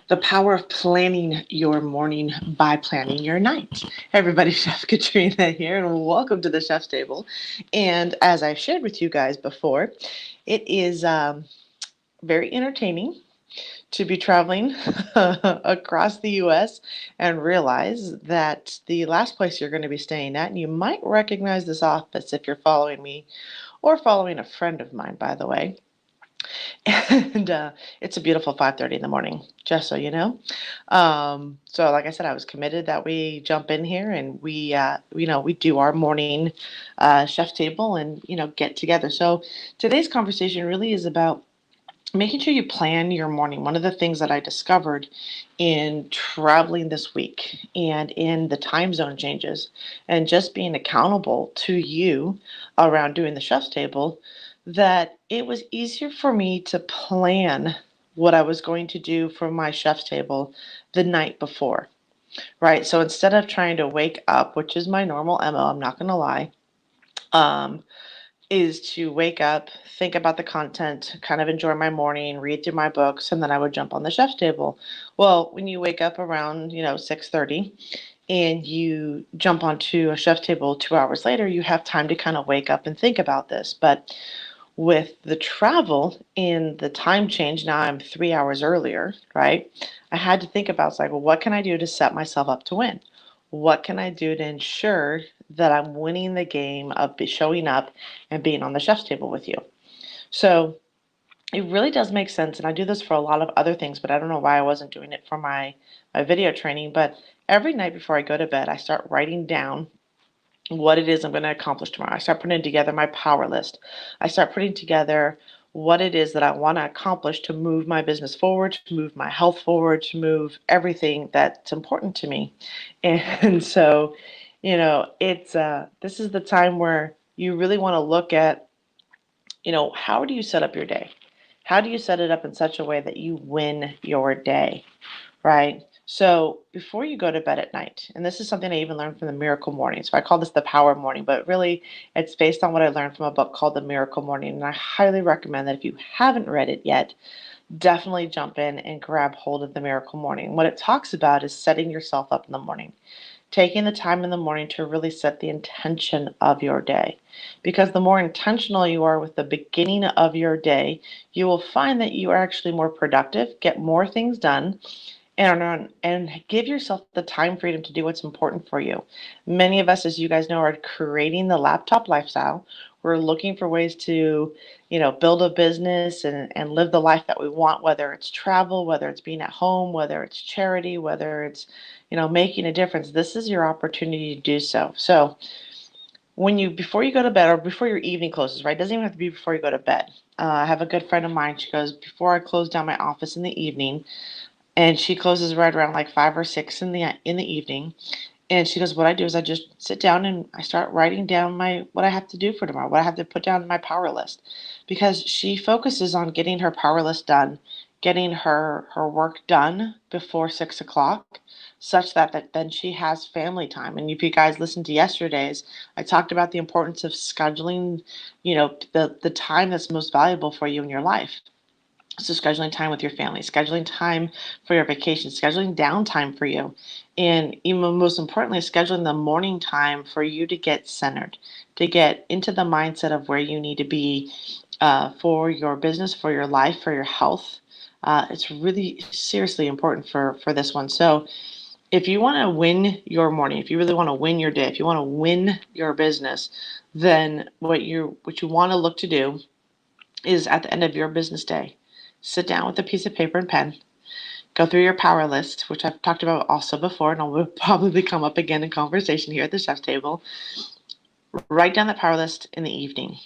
The power of planning your morning by planning your night. Hey everybody, Chef Katrina here, and welcome to the Chef's Table. And as I shared with you guys before, it is very entertaining to be traveling across the US and realize that the last place you're going to be staying at, and you might recognize this office if you're following me or following a friend of mine, by the way. And it's a beautiful 5:30 in the morning, just so you know. So like I said, I was committed that we jump in here and we do our morning chef table and get together. So today's conversation really is about making sure you plan your morning. One of the things that I discovered in traveling this week and in the time zone changes and just being accountable to you around doing the chef's table, that it was easier for me to plan what I was going to do for my chef's table the night before, right? So instead of trying to wake up, which is my normal MO, I'm not going to lie, um, is to wake up, think about the content, kind of enjoy my morning, read through my books, and then I would jump on the chef's table. Well, when you wake up around, 6:30 and you jump onto a chef's table 2 hours later, you have time to kind of wake up and think about this. But with the travel and the time change, now I'm 3 hours earlier, right? I had to think about, it's like, well, what can I do to set myself up to win? What can I do to ensure that I'm winning the game of showing up and being on the chef's table with you? So it really does make sense. And I do this for a lot of other things, but I don't know why I wasn't doing it for my video training. But every night before I go to bed, I start writing down what it is I'm going to accomplish tomorrow. I start putting together my power list. I start putting together what it is that I want to accomplish to move my business forward, to move my health forward, to move everything that's important to me. And so, it's this is the time where you really want to look at, how do you set up your day? How do you set it up in such a way that you win your day? Right? So before you go to bed at night, and this is something I even learned from the Miracle Morning. So I call this the Power Morning, but really it's based on what I learned from a book called The Miracle Morning. And I highly recommend that if you haven't read it yet, definitely jump in and grab hold of The Miracle Morning. What it talks about is setting yourself up in the morning, taking the time in the morning to really set the intention of your day. Because the more intentional you are with the beginning of your day, you will find that you are actually more productive, get more things done, and give yourself the time freedom to do what's important for you. Many of us, as you guys know, are creating the laptop lifestyle. We're looking for ways to, build a business and live the life that we want, whether it's travel, whether it's being at home, whether it's charity, whether it's, making a difference. This is your opportunity to do so. So before you go to bed or before your evening closes, right? It doesn't even have to be before you go to bed. I have a good friend of mine. She goes, before I close down my office in the evening, and she closes right around like 5 or 6 in the evening. And she goes, what I do is I just sit down and I start writing down my what I have to do for tomorrow, what I have to put down in my power list, because she focuses on getting her power list done, getting her work done before 6 o'clock, such that then she has family time. And if you guys listened to yesterday's, I talked about the importance of scheduling, the time that's most valuable for you in your life. So scheduling time with your family, scheduling time for your vacation, scheduling downtime for you, and even most importantly, scheduling the morning time for you to get centered, to get into the mindset of where you need to be for your business, for your life, for your health. It's really seriously important for this one. So if you want to win your morning, if you really want to win your day, if you want to win your business, then what you want to look to do is at the end of your business day, sit down with a piece of paper and pen, go through your power list, which I've talked about also before, and will probably come up again in conversation here at the chef's table. Write down the power list in the evening.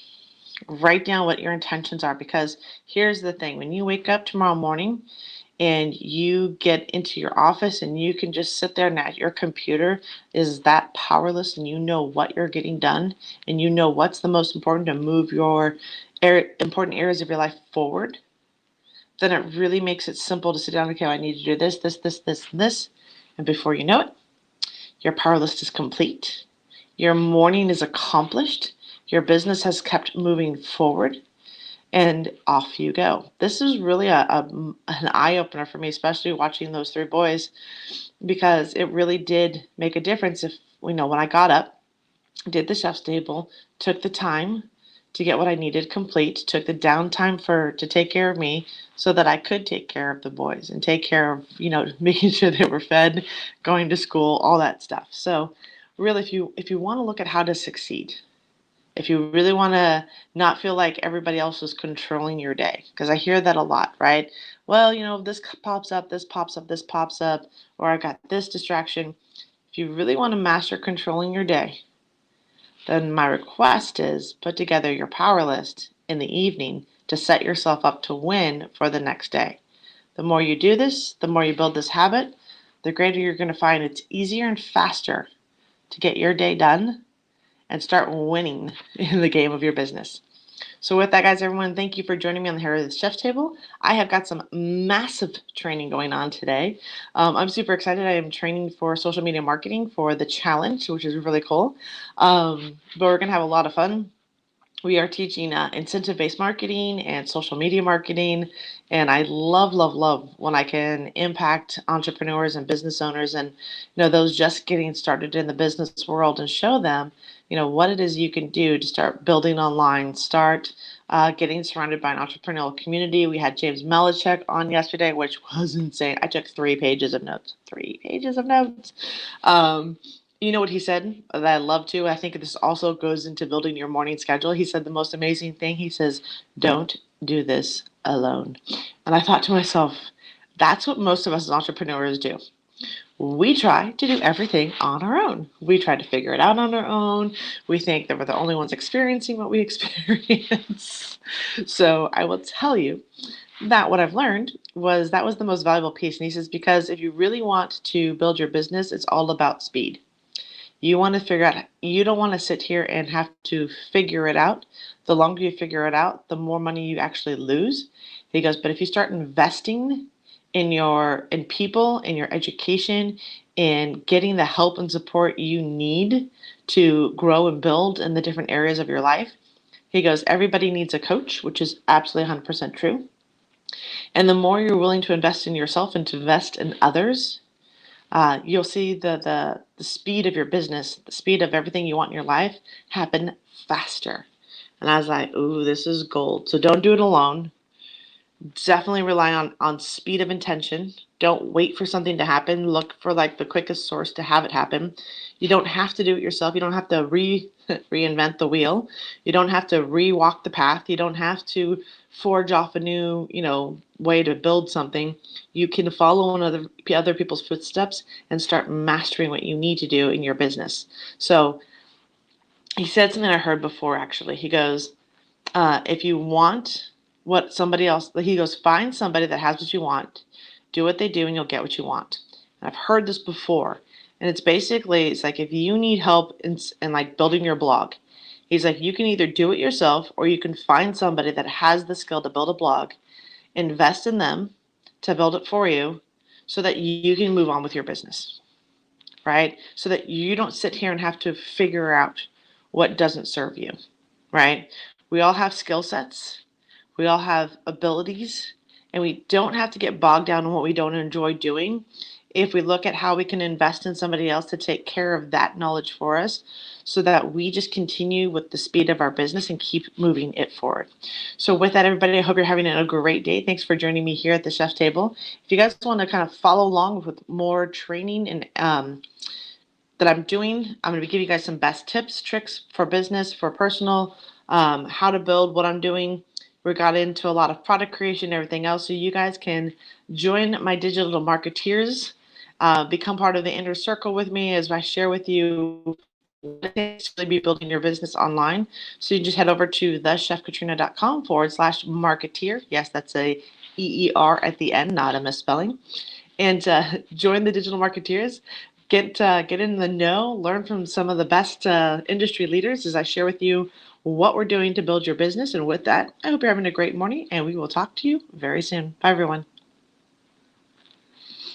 Write down what your intentions are, because here's the thing: when you wake up tomorrow morning and you get into your office and you can just sit there and at your computer is that power list, and you know what you're getting done, and you know what's the most important to move your important areas of your life forward, then it really makes it simple to sit down. Okay, I need to do this, this, this, this, and this. And before you know it, your power list is complete. Your morning is accomplished. Your business has kept moving forward. and off you go. This is really an eye opener for me, especially watching those three boys, because it really did make a difference. If when I got up, did the chef's table, took the time to get what I needed complete, took the downtime to take care of me so that I could take care of the boys and take care of, making sure they were fed, going to school, all that stuff. So really, if you want to look at how to succeed, if you really want to not feel like everybody else is controlling your day, because I hear that a lot, right? Well, this pops up, this pops up, this pops up, or I got this distraction. If you really want to master controlling your day, then my request is put together your power list in the evening to set yourself up to win for the next day. The more you do this, the more you build this habit, the greater you're going to find it's easier and faster to get your day done and start winning in the game of your business. So with that, guys, everyone, thank you for joining me on the Heritage Chef's Table. I have got some massive training going on today. I'm super excited. I am training for social media marketing for the challenge, which is really cool. But we're going to have a lot of fun. We are teaching incentive-based marketing and social media marketing, and I love, love, love when I can impact entrepreneurs and business owners and those just getting started in the business world and show them what it is you can do to start building online, start getting surrounded by an entrepreneurial community. We had James Melichek on yesterday, which was insane. I took 3 pages of notes. 3 pages of notes. You know what he said that I love to? I think this also goes into building your morning schedule. He said the most amazing thing. He says, "Don't do this alone." And I thought to myself, that's what most of us as entrepreneurs do. We try to do everything on our own. We try to figure it out on our own. We think that we're the only ones experiencing what we experience. So I will tell you that what I've learned was that was the most valuable piece. And he says, because if you really want to build your business, it's all about speed. You want to figure out, you don't want to sit here and have to figure it out. The longer you figure it out, the more money you actually lose. He goes, but if you start investing in people, in your education, in getting the help and support you need to grow and build in the different areas of your life, he goes, everybody needs a coach, which is absolutely 100% true. And the more you're willing to invest in yourself and to invest in others, you'll see the speed of your business, the speed of everything you want in your life happen faster. And I was like, ooh, this is gold. So don't do it alone. Definitely rely on speed of intention. Don't wait for something to happen. Look for like the quickest source to have it happen. You don't have to do it yourself. You don't have to reinvent the wheel. You don't have to re-walk the path. You don't have to forge off a new, way to build something. You can follow in other people's footsteps and start mastering what you need to do in your business. So he said something I heard before, actually. He goes, if you want what somebody else, he goes, find somebody that has what you want, do what they do, and you'll get what you want. And I've heard this before. And it's like if you need help in like building your blog, he's like, you can either do it yourself or you can find somebody that has the skill to build a blog, invest in them to build it for you so that you can move on with your business, right? So that you don't sit here and have to figure out what doesn't serve you, right? We all have skill sets. We all have abilities, and we don't have to get bogged down in what we don't enjoy doing if we look at how we can invest in somebody else to take care of that knowledge for us so that we just continue with the speed of our business and keep moving it forward. So with that, everybody, I hope you're having a great day. Thanks for joining me here at the Chef's Table. If you guys want to kind of follow along with more training and that I'm doing, I'm going to be giving you guys some best tips, tricks for business, for personal, how to build what I'm doing. We got into a lot of product creation and everything else. So you guys can join my digital marketeers, become part of the inner circle with me as I share with you what it is to be building your business online. So you just head over to thechefkatrina.com/marketeer. Yes, that's a EER at the end, not a misspelling. And join the digital marketeers. Get in the know, learn from some of the best industry leaders as I share with you what we're doing to build your business. And with that, I hope you're having a great morning, and we will talk to you very soon. Bye, everyone.